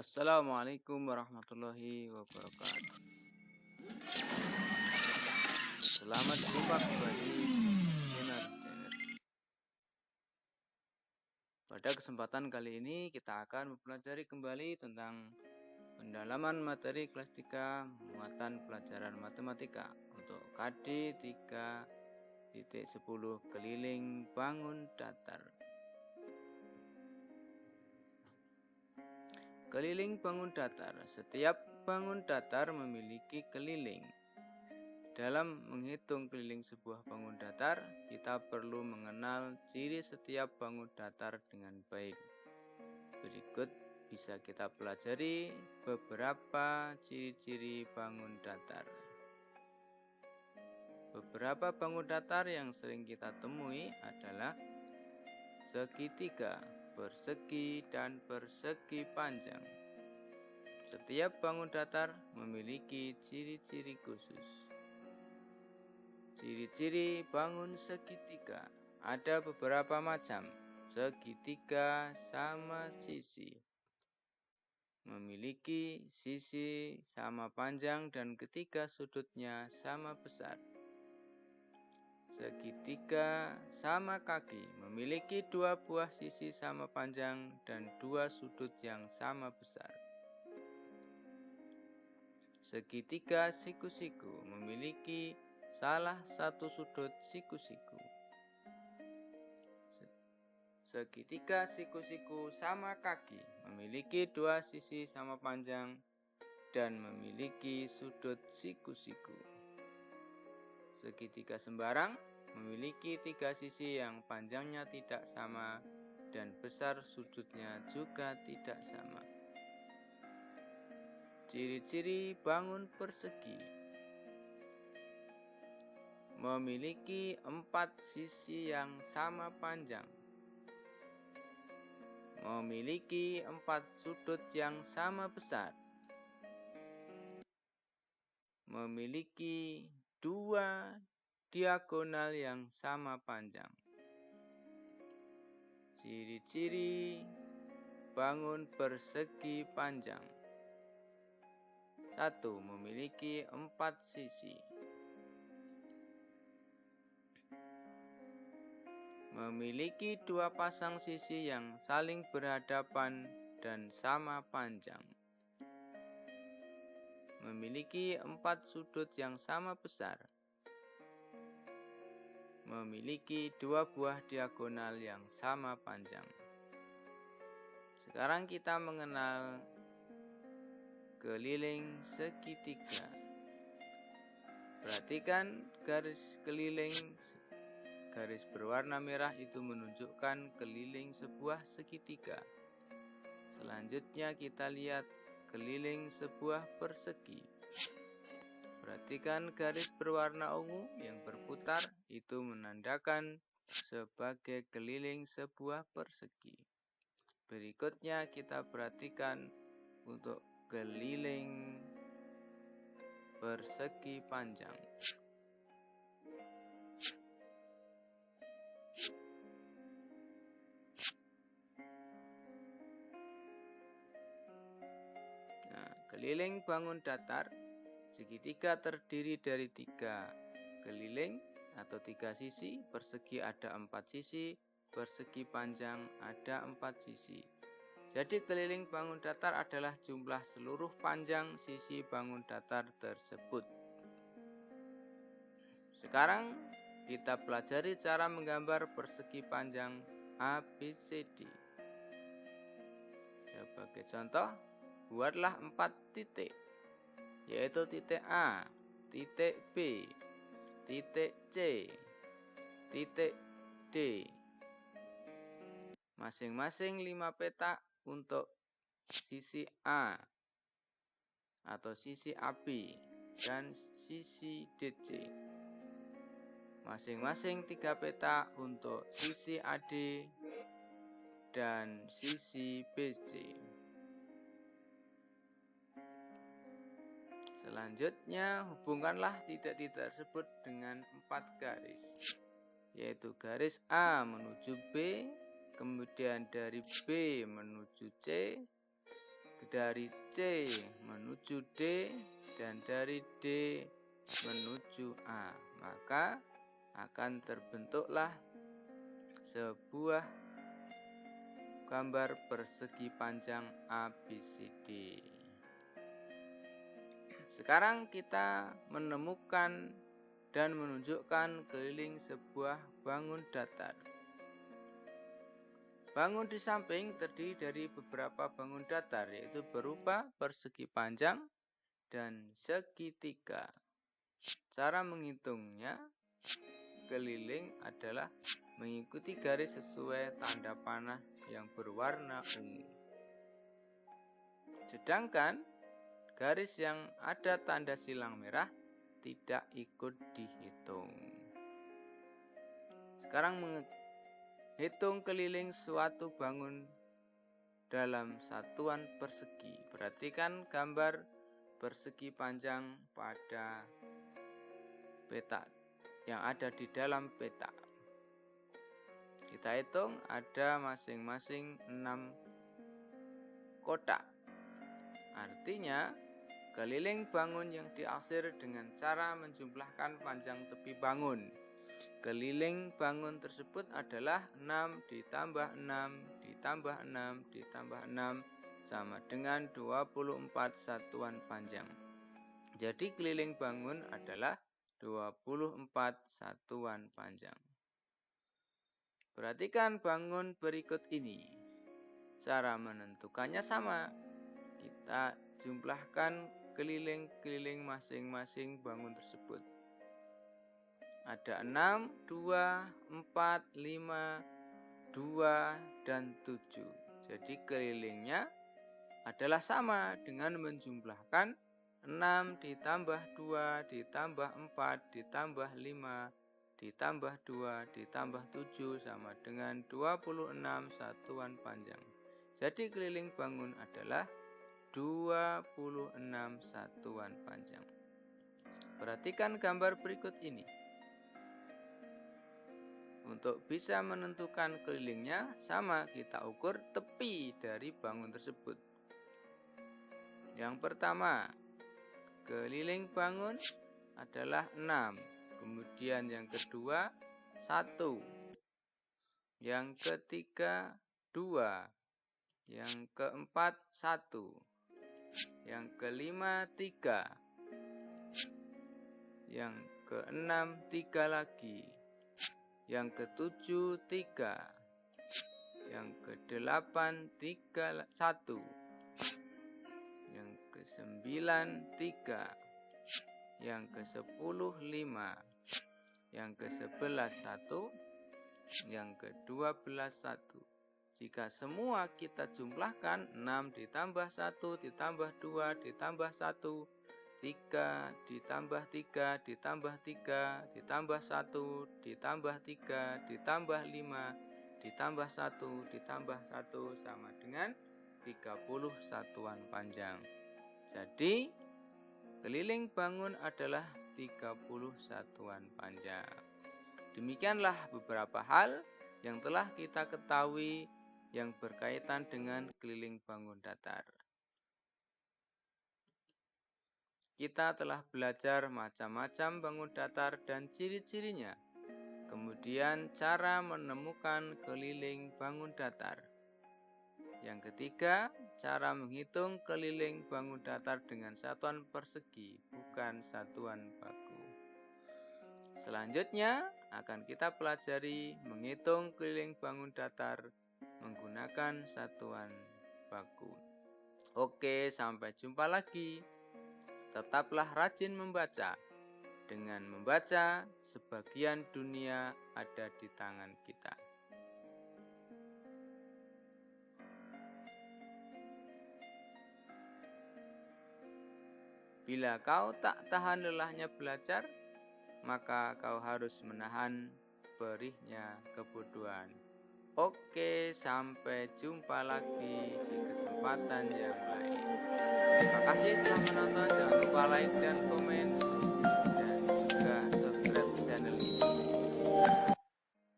Assalamualaikum warahmatullahi wabarakatuh. Selamat jumpa kembali di Sinar Channel. Pada kesempatan kali ini kita akan mempelajari kembali tentang pendalaman materi kelas 3 muatan pelajaran matematika untuk KD 3.10 keliling bangun datar. Keliling bangun datar. Setiap bangun datar memiliki keliling. Dalam menghitung keliling sebuah bangun datar, kita perlu mengenal ciri setiap bangun datar dengan baik. Berikut bisa kita pelajari beberapa ciri-ciri bangun datar. Beberapa bangun datar yang sering kita temui adalah segitiga, persegi, dan persegi panjang. Setiap bangun datar memiliki ciri-ciri khusus. Ciri-ciri bangun segitiga. Ada beberapa macam. Segitiga sama sisi. Memiliki sisi sama panjang dan ketiga sudutnya sama besar. Segitiga sama kaki. Memiliki dua buah sisi sama panjang dan dua sudut yang sama besar. Segitiga siku-siku. Memiliki salah satu sudut siku-siku. Segitiga siku-siku sama kaki, memiliki dua sisi sama panjang dan memiliki sudut siku-siku. Segitiga sembarang memiliki tiga sisi yang panjangnya tidak sama dan besar sudutnya juga tidak sama. Ciri-ciri bangun persegi. Memiliki empat sisi yang sama panjang. Memiliki empat sudut yang sama besar. Memiliki dua diagonal yang sama panjang. Ciri-ciri bangun persegi panjang. 1. Memiliki empat sisi. Memiliki dua pasang sisi yang saling berhadapan dan sama panjang. Memiliki empat sudut yang sama besar. Memiliki dua buah diagonal yang sama panjang. Sekarang kita mengenal keliling segitiga. Perhatikan garis keliling. Garis berwarna merah itu menunjukkan keliling sebuah segitiga. Selanjutnya kita lihat keliling sebuah persegi. Perhatikan garis berwarna ungu yang berputar itu menandakan sebagai keliling sebuah persegi. Berikutnya kita perhatikan untuk keliling persegi panjang. Keliling bangun datar segitiga terdiri dari tiga keliling atau tiga sisi. Persegi ada empat sisi, persegi panjang ada empat sisi. Jadi keliling bangun datar adalah jumlah seluruh panjang sisi bangun datar tersebut. Sekarang kita pelajari cara menggambar persegi panjang ABCD. Sebagai contoh, buatlah 4 titik, yaitu titik A, titik B, titik C, titik D. Masing-masing 5 petak untuk sisi A atau sisi AB dan sisi DC. Masing-masing 3 petak untuk sisi AD dan sisi BC. Selanjutnya, hubungkanlah titik-titik tersebut dengan 4 garis, yaitu garis A menuju B, kemudian dari B menuju C, dari C menuju D dan dari D menuju A, maka akan terbentuklah sebuah gambar persegi panjang ABCD. Sekarang kita menemukan dan menunjukkan keliling sebuah bangun datar. Bangun di samping terdiri dari beberapa bangun datar, yaitu berupa persegi panjang dan segitiga. Cara menghitungnya, keliling adalah mengikuti garis sesuai tanda panah yang berwarna ungu. Sedangkan garis yang ada tanda silang merah tidak ikut dihitung. Sekarang hitung keliling suatu bangun dalam satuan persegi. Perhatikan gambar persegi panjang pada peta yang ada di dalam peta. Kita hitung ada masing-masing 6 kotak. Artinya keliling bangun yang diaksir dengan cara menjumlahkan panjang tepi bangun. Keliling bangun tersebut adalah 6 ditambah 6 ditambah 6 ditambah 6 sama dengan 24 satuan panjang. Jadi keliling bangun adalah 24 satuan panjang. Perhatikan bangun berikut ini. Cara menentukannya sama. Kita jumlahkan keliling-keliling masing-masing bangun tersebut. Ada 6, 2, 4, 5, 2, dan 7. Jadi kelilingnya adalah sama dengan menjumlahkan 6 ditambah 2 ditambah 4 ditambah 5 ditambah 2 ditambah 7 sama dengan 26 satuan panjang. Jadi keliling bangun adalah 26 satuan panjang. Perhatikan gambar berikut ini. Untuk bisa menentukan kelilingnya, sama kita ukur tepi dari bangun tersebut. Yang pertama, keliling bangun adalah 6. Kemudian yang kedua, 1. Yang ketiga, 2. Yang keempat, 1. Yang kelima, 3. Yang keenam, 3 lagi. Yang ketujuh, 3. Yang kedelapan, 1. Yang kesembilan, 3. Yang ke-10, 5. Yang ke-11, 1. Yang ke-12, 1. Jika semua kita jumlahkan, 6 ditambah 1 ditambah 2 ditambah 1, 3 ditambah 3 ditambah 3 ditambah 1 ditambah 3 ditambah 5 ditambah 1 ditambah 1 sama dengan 30 satuan panjang. Jadi keliling bangun adalah 30 satuan panjang. Demikianlah beberapa hal yang telah kita ketahui yang berkaitan dengan keliling bangun datar. Kita telah belajar macam-macam bangun datar dan ciri-cirinya. Kemudian cara menemukan keliling bangun datar. Yang ketiga, cara menghitung keliling bangun datar dengan satuan persegi, bukan satuan baku. Selanjutnya akan kita pelajari menghitung keliling bangun datar menggunakan satuan baku. Oke, sampai jumpa lagi. Tetaplah rajin membaca. Dengan membaca, sebagian dunia ada di tangan kita. Bila kau tak tahan lelahnya belajar, maka kau harus menahan perihnya kebodohan. Oke, sampai jumpa lagi di kesempatan yang lain. Terima kasih telah menonton. Jangan lupa like dan komen.